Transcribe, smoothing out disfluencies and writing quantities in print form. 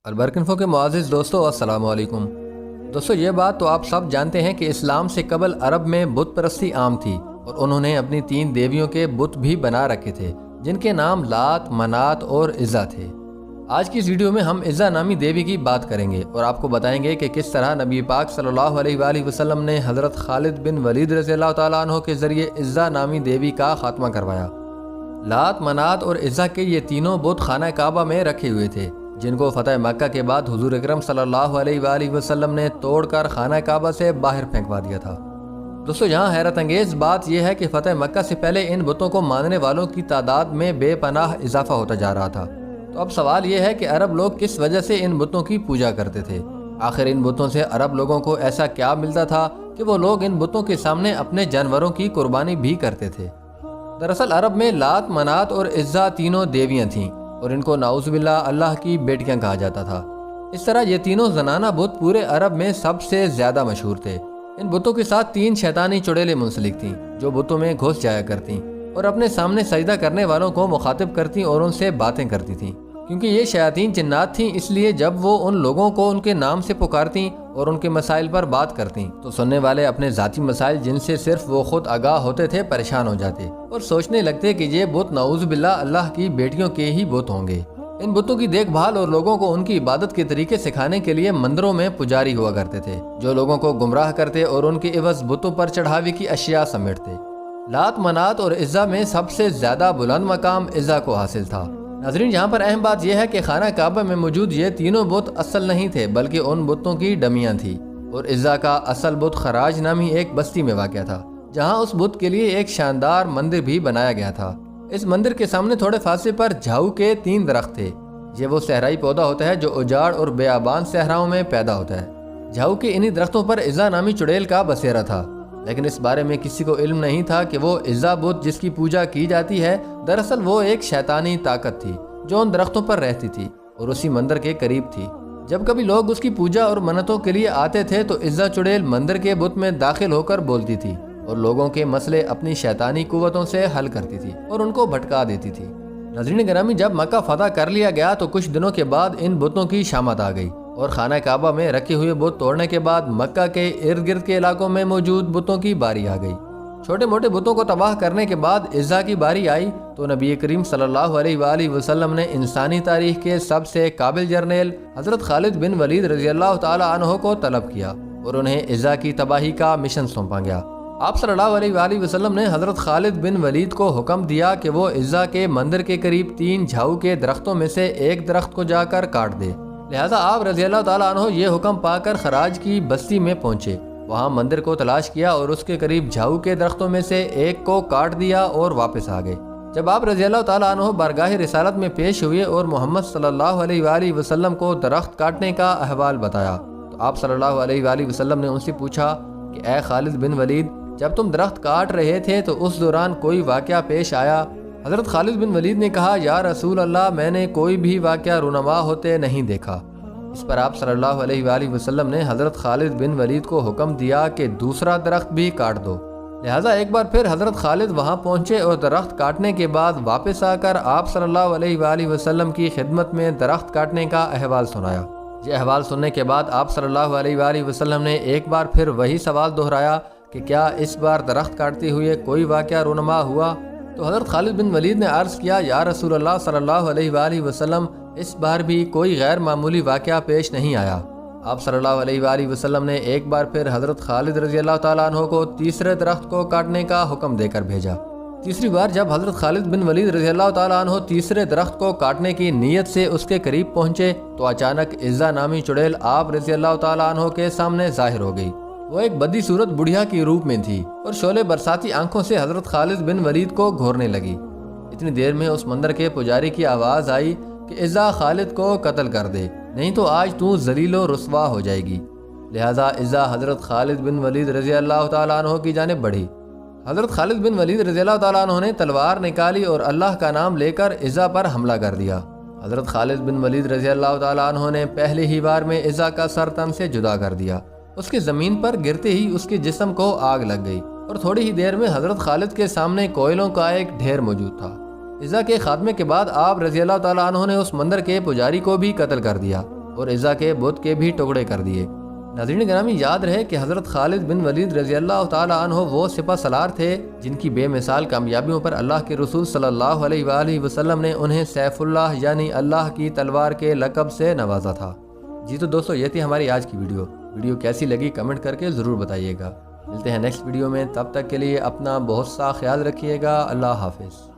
البرک info کے معزز دوستو السلام علیکم۔ دوستو یہ بات تو آپ سب جانتے ہیں کہ اسلام سے قبل عرب میں بت پرستی عام تھی اور انہوں نے اپنی 3 دیویوں کے بت بھی بنا رکھے تھے جن کے نام لات، منات اور عزا تھے۔ آج کی اس ویڈیو میں ہم عزا نامی دیوی کی بات کریں گے اور آپ کو بتائیں گے کہ کس طرح نبی پاک صلی اللہ علیہ وآلہ وسلم نے حضرت خالد بن ولید رضی اللہ تعالیٰ عنہ کے ذریعے عزا نامی دیوی کا خاتمہ کروایا۔ لات، منات اور عزا کے یہ تینوں بت خانہ کعبہ میں رکھے ہوئے تھے جن کو فتح مکہ کے بعد حضور اکرم صلی اللہ علیہ وآلہ وسلم نے توڑ کر خانہ کعبہ سے باہر پھینکوا دیا تھا۔ دوستو یہاں حیرت انگیز بات یہ ہے کہ فتح مکہ سے پہلے ان بتوں کو ماننے والوں کی تعداد میں بے پناہ اضافہ ہوتا جا رہا تھا۔ تو اب سوال یہ ہے کہ عرب لوگ کس وجہ سے ان بتوں کی پوجا کرتے تھے؟ آخر ان بتوں سے عرب لوگوں کو ایسا کیا ملتا تھا کہ وہ لوگ ان بتوں کے سامنے اپنے جانوروں کی قربانی بھی کرتے تھے؟ دراصل عرب میں لات، منات اور عزا تینوں دیویاں تھیں اور ان کو نعوذ باللہ اللہ کی بیٹیاں کہا جاتا تھا۔ اس طرح یہ تینوں زنانہ بت پورے عرب میں سب سے زیادہ مشہور تھے۔ ان بتوں کے ساتھ 3 شیطانی چڑیلیں منسلک تھیں جو بتوں میں گھس جایا کرتیں اور اپنے سامنے سجدہ کرنے والوں کو مخاطب کرتیں اور ان سے باتیں کرتی تھیں۔ کیونکہ یہ شیاطین جنات تھیں اس لیے جب وہ ان لوگوں کو ان کے نام سے پکارتیں اور ان کے مسائل پر بات کرتیں تو سننے والے اپنے ذاتی مسائل جن سے صرف وہ خود آگاہ ہوتے تھے پریشان ہو جاتے اور سوچنے لگتے کہ یہ بت نعوذ باللہ اللہ کی بیٹیوں کے ہی بت ہوں گے۔ ان بتوں کی دیکھ بھال اور لوگوں کو ان کی عبادت کے طریقے سکھانے کے لیے مندروں میں پجاری ہوا کرتے تھے جو لوگوں کو گمراہ کرتے اور ان کے عوض بتوں پر چڑھاوے کی اشیاء سمیٹتے۔ لات، منات اور عزا میں سب سے زیادہ بلند مقام عزا کو حاصل تھا۔ ناظرین یہاں پر اہم بات یہ ہے کہ خانہ کعبہ میں موجود یہ تینوں بت اصل نہیں تھے بلکہ ان بتوں کی ڈمیاں تھیں، اور عزا کا اصل بت خراج نامی ایک بستی میں واقع تھا جہاں اس بت کے لیے ایک شاندار مندر بھی بنایا گیا تھا۔ اس مندر کے سامنے تھوڑے فاصلے پر جھاؤ کے 3 درخت تھے۔ یہ وہ صحرائی پودا ہوتا ہے جو اجاڑ اور بیابان صحراؤں میں پیدا ہوتا ہے۔ جھاؤ کے انہی درختوں پر عزا نامی چڑیل کا بسیرا تھا، لیکن اس بارے میں کسی کو علم نہیں تھا کہ وہ عزا بت جس کی پوجا کی جاتی ہے دراصل وہ ایک شیطانی طاقت تھی جو ان درختوں پر رہتی تھی اور اسی مندر کے قریب تھی۔ جب کبھی لوگ اس کی پوجا اور منتوں کے لیے آتے تھے تو عزا چڑیل مندر کے بت میں داخل ہو کر بولتی تھی اور لوگوں کے مسئلے اپنی شیطانی قوتوں سے حل کرتی تھی اور ان کو بھٹکا دیتی تھی۔ ناظرین گرامی جب مکہ فتح کر لیا گیا تو کچھ دنوں کے بعد ان بتوں کی شامت آ گئی اور خانہ کعبہ میں رکھے ہوئے بت توڑنے کے بعد مکہ کے ارد گرد کے علاقوں میں موجود بتوں کی باری آ گئی۔ چھوٹے موٹے بتوں کو تباہ کرنے کے بعد عزا کی باری آئی تو نبی کریم صلی اللہ علیہ وآلہ وسلم نے انسانی تاریخ کے سب سے قابل جرنیل حضرت خالد بن ولید رضی اللہ تعالیٰ عنہ کو طلب کیا اور انہیں عزا کی تباہی کا مشن سونپا گیا۔ آپ صلی اللہ علیہ وآلہ وسلم نے حضرت خالد بن ولید کو حکم دیا کہ وہ عزا کے مندر کے قریب 3 جھاؤ کے درختوں میں سے ایک درخت کو جا کر کاٹ دے۔ لہٰذا آپ رضی اللہ تعالیٰ عنہ یہ حکم پا کر خراج کی بستی میں پہنچے، وہاں مندر کو تلاش کیا اور اس کے قریب جھاؤ کے درختوں میں سے ایک کو کاٹ دیا اور واپس آ گئے۔ جب آپ رضی اللہ تعالیٰ عنہ بارگاہ رسالت میں پیش ہوئے اور محمد صلی اللہ علیہ وآلہ وسلم کو درخت کاٹنے کا احوال بتایا تو آپ صلی اللہ علیہ وآلہ وسلم نے ان سے پوچھا کہ اے خالد بن ولید، جب تم درخت کاٹ رہے تھے تو اس دوران کوئی واقعہ پیش آیا؟ حضرت خالد بن ولید نے کہا یا رسول اللہ، میں نے کوئی بھی واقعہ رونما ہوتے نہیں دیکھا۔ اس پر آپ صلی اللہ علیہ وآلہ وسلم نے حضرت خالد بن ولید کو حکم دیا کہ دوسرا درخت بھی کاٹ دو۔ لہٰذا ایک بار پھر حضرت خالد وہاں پہنچے اور درخت کاٹنے کے بعد واپس آ کر آپ صلی اللہ علیہ وآلہ وسلم کی خدمت میں درخت کاٹنے کا احوال سنایا۔ یہ احوال سننے کے بعد آپ صلی اللہ علیہ وآلہ وسلم نے ایک بار پھر وہی سوال دہرایا کہ کیا اس بار درخت کاٹتے ہوئے کوئی واقعہ رونما ہوا؟ تو حضرت خالد بن ولید نے عرض کیا یا رسول اللہ صلی اللہ علیہ وآلہ وسلم، اس بار بھی کوئی غیر معمولی واقعہ پیش نہیں آیا۔ آپ صلی اللہ علیہ وآلہ وسلم نے ایک بار پھر حضرت خالد رضی اللہ تعالیٰ عنہ کو تیسرے درخت کو کاٹنے کا حکم دے کر بھیجا۔ تیسری بار جب حضرت خالد بن ولید رضی اللہ تعالیٰ عنہ تیسرے درخت کو کاٹنے کی نیت سے اس کے قریب پہنچے تو اچانک عزا نامی چڑیل آپ رضی اللہ تعالیٰ عنہ کے سامنے ظاہر ہو گئی۔ وہ ایک بدی صورت بڑھیا کی روپ میں تھی اور شعلے برساتی آنکھوں سے حضرت خالد بن ولید کو گھورنے لگی۔ اتنی دیر میں اس مندر کے پجاری کی آواز آئی کہ عزا خالد کو قتل کر دے، نہیں تو آج تو ذلیل و رسوا ہو جائے گی۔ لہٰذا عزا حضرت خالد بن ولید رضی اللہ تعالیٰ عنہ کی جانب بڑھی۔ حضرت خالد بن ولید رضی اللہ تعالیٰ عنہ نے تلوار نکالی اور اللہ کا نام لے کر عزا پر حملہ کر دیا۔ حضرت خالد بن ولید رضی اللہ تعالیٰ عنہ نے پہلے ہی بار میں عزا کا سر تن سے جدا کر دیا۔ اس کے زمین پر گرتے ہی اس کے جسم کو آگ لگ گئی اور تھوڑی ہی دیر میں حضرت خالد کے سامنے کوئلوں کا ایک ڈھیر موجود تھا۔ عزا کے خاتمے کے بعد آپ رضی اللہ تعالیٰ عنہ نے اس مندر کے پجاری کو بھی قتل کر دیا اور عزا کے بت کے بھی ٹکڑے کر دیے۔ ناظرین گرامی، یاد رہے کہ حضرت خالد بن ولید رضی اللہ تعالیٰ عنہ وہ سپہ سالار تھے جن کی بے مثال کامیابیوں پر اللہ کے رسول صلی اللہ علیہ وآلہ وسلم نے انہیں سیف اللہ یعنی اللہ کی تلوار کے لقب سے نوازا تھا۔ جی تو دوستو، یہ تھی ہماری آج کی ویڈیو کیسی لگی کمنٹ کر کے ضرور بتائیے گا۔ ملتے ہیں نیکسٹ ویڈیو میں، تب تک کے لیے اپنا بہت سا خیال رکھیے گا۔ اللہ حافظ۔